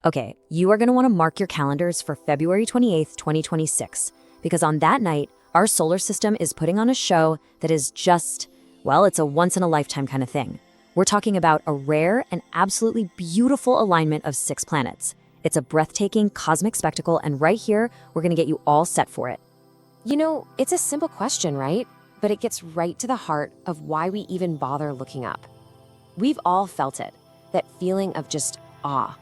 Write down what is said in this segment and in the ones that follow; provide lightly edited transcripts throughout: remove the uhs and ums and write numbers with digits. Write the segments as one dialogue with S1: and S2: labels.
S1: Okay, you are going to want to mark your calendars for February 28th, 2026, because on that night, our solar system is putting on a show that is just, well, it's a once-in-a-lifetime kind of thing. We're talking about a rare and absolutely beautiful alignment of 6 planets. It's a breathtaking cosmic spectacle, and right here, we're going to get you all set for it.
S2: You know, it's a simple question, right? But it gets right to the heart of why we even bother looking up. We've all felt it, that feeling of just awe.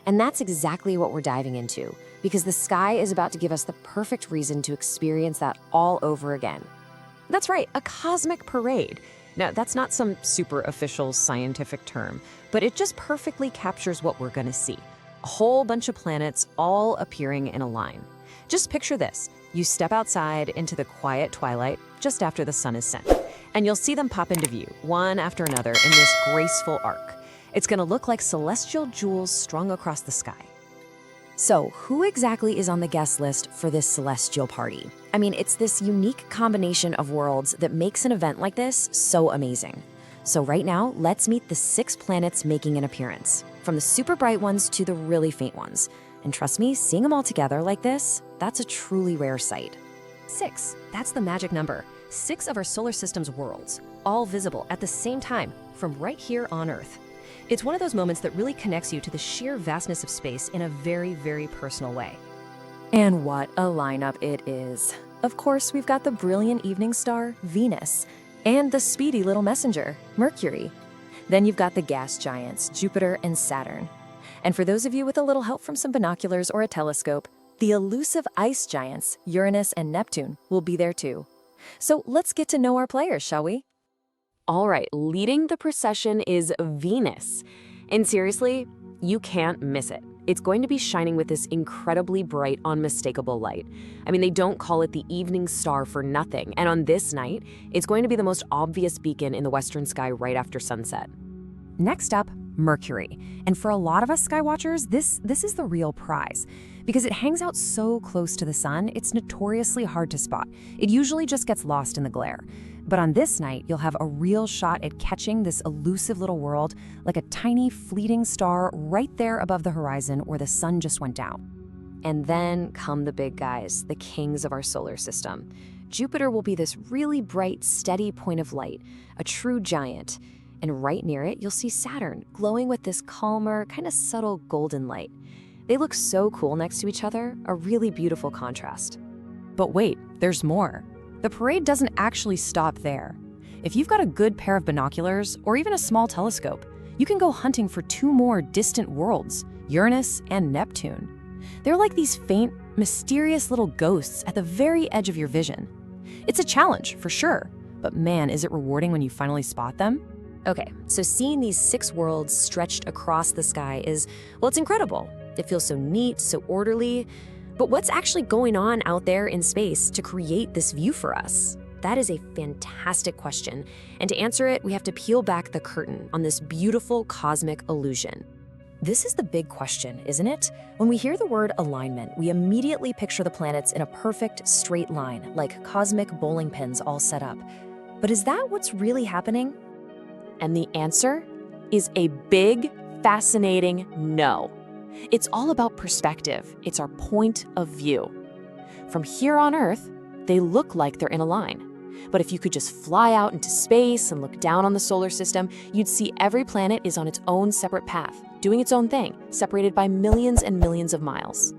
S2: And that's exactly what we're diving into, because the sky is about to give us the perfect reason to experience that all over again.
S3: That's right, a cosmic parade. Now, that's not some super official scientific term, but it just perfectly captures what we're going to see. A whole bunch of planets all appearing in a line. Just picture this. You step outside into the quiet twilight just after the sun is set, and you'll see them pop into view, one after another in this graceful arc. It's going to look like celestial jewels strung across the sky.
S1: So, who exactly is on the guest list for this celestial party? I mean, it's this unique combination of worlds that makes an event like this so amazing. So right now, let's meet the 6 planets making an appearance, from the super bright ones to the really faint ones. And trust me, seeing them all together like this, that's a truly rare sight.
S4: 6, that's the magic number. 6 of our solar system's worlds, all visible at the same time from right here on Earth. It's one of those moments that really connects you to the sheer vastness of space in a very, very personal way.
S1: And what a lineup it is. Of course, we've got the brilliant evening star, Venus, and the speedy little messenger, Mercury. Then you've got the gas giants, Jupiter and Saturn. And for those of you with a little help from some binoculars or a telescope, the elusive ice giants, Uranus and Neptune, will be there too. So let's get to know our players, shall we?
S3: All right, leading the procession is Venus. And seriously, you can't miss it. It's going to be shining with this incredibly bright, unmistakable light. I mean, they don't call it the evening star for nothing. And on this night, it's going to be the most obvious beacon in the western sky right after sunset.
S5: Next up, Mercury. And for a lot of us skywatchers, this is the real prize. Because it hangs out so close to the sun, it's notoriously hard to spot. It usually just gets lost in the glare. But on this night, you'll have a real shot at catching this elusive little world like a tiny fleeting star right there above the horizon where the sun just went down.
S2: And then come the big guys, the kings of our solar system. Jupiter will be this really bright, steady point of light, a true giant. And right near it, you'll see Saturn, glowing with this calmer, kind of subtle golden light. They look so cool next to each other, a really beautiful contrast.
S5: But wait, there's more. The parade doesn't actually stop there. If you've got a good pair of binoculars or even a small telescope, you can go hunting for 2 more distant worlds, Uranus and Neptune. They're like these faint, mysterious little ghosts at the very edge of your vision. It's a challenge, for sure, but man, is it rewarding when you finally spot them?
S1: Okay, so seeing these 6 worlds stretched across the sky is, well, it's incredible. It feels so neat, so orderly. But what's actually going on out there in space to create this view for us? That is a fantastic question. And to answer it, we have to peel back the curtain on this beautiful cosmic illusion. This is the big question, isn't it? When we hear the word alignment, we immediately picture the planets in a perfect straight line, like cosmic bowling pins all set up. But is that what's really happening?
S3: And the answer is a big, fascinating no. It's all about perspective. It's our point of view. From here on Earth, they look like they're in a line. But if you could just fly out into space and look down on the solar system, you'd see every planet is on its own separate path, doing its own thing, separated by millions and millions of miles.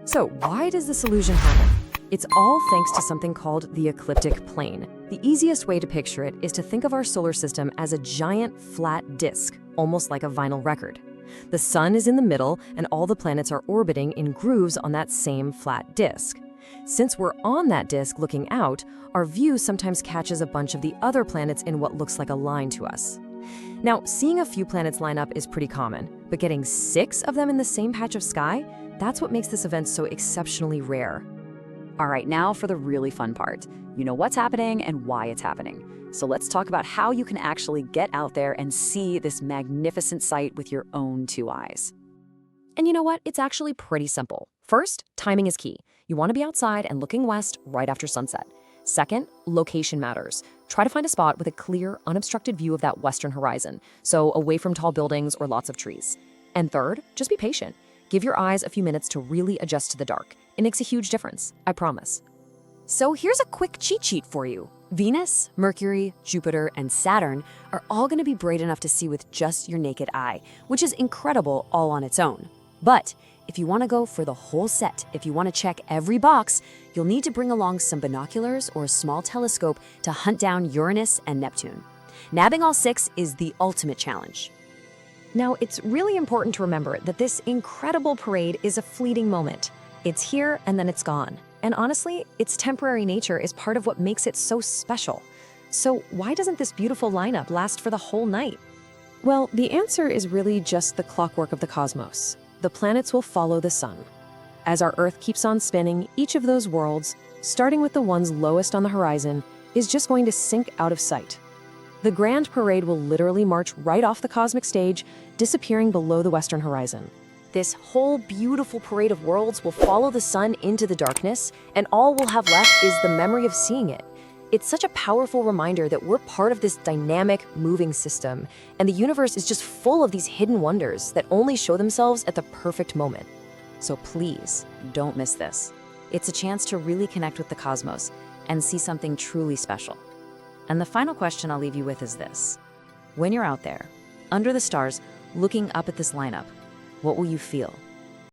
S5: So why does this illusion happen? It's all thanks to something called the ecliptic plane. The easiest way to picture it is to think of our solar system as a giant flat disk, almost like a vinyl record. The sun is in the middle, and all the planets are orbiting in grooves on that same flat disk. Since we're on that disk looking out, our view sometimes catches a bunch of the other planets in what looks like a line to us. Now, seeing a few planets line up is pretty common, but getting 6 of them in the same patch of sky, that's what makes this event so exceptionally rare.
S6: All right, now for the really fun part. You know what's happening and why it's happening. So let's talk about how you can actually get out there and see this magnificent sight with your own 2 eyes.
S1: And you know what? It's actually pretty simple. First, timing is key. You want to be outside and looking west right after sunset. Second, location matters. Try to find a spot with a clear, unobstructed view of that western horizon, so away from tall buildings or lots of trees. And third, just be patient.
S5: Give your eyes a few minutes to really adjust to the dark. It makes a huge difference, I promise. So here's a quick cheat sheet for you. Venus, Mercury, Jupiter, and Saturn are all going to be bright enough to see with just your naked eye, which is incredible all on its own. But if you want to go for the whole set, if you want to check every box, you'll need to bring along some binoculars or a small telescope to hunt down Uranus and Neptune. Nabbing all 6 is the ultimate challenge.
S4: Now, it's really important to remember that this incredible parade is a fleeting moment. It's here and then it's gone. And honestly, its temporary nature is part of what makes it so special. So why doesn't this beautiful lineup last for the whole night?
S5: Well, the answer is really just the clockwork of the cosmos. The planets will follow the sun. As our Earth keeps on spinning, each of those worlds, starting with the ones lowest on the horizon, is just going to sink out of sight. The grand parade will literally march right off the cosmic stage, disappearing below the western horizon. This whole beautiful parade of worlds will follow the sun into the darkness, and all we'll have left is the memory of seeing it. It's such a powerful reminder that we're part of this dynamic, moving system, and the universe is just full of these hidden wonders that only show themselves at the perfect moment. So please, don't miss this. It's a chance to really connect with the cosmos and see something truly special. And the final question I'll leave you with is this. When you're out there, under the stars, looking up at this lineup, what will you feel?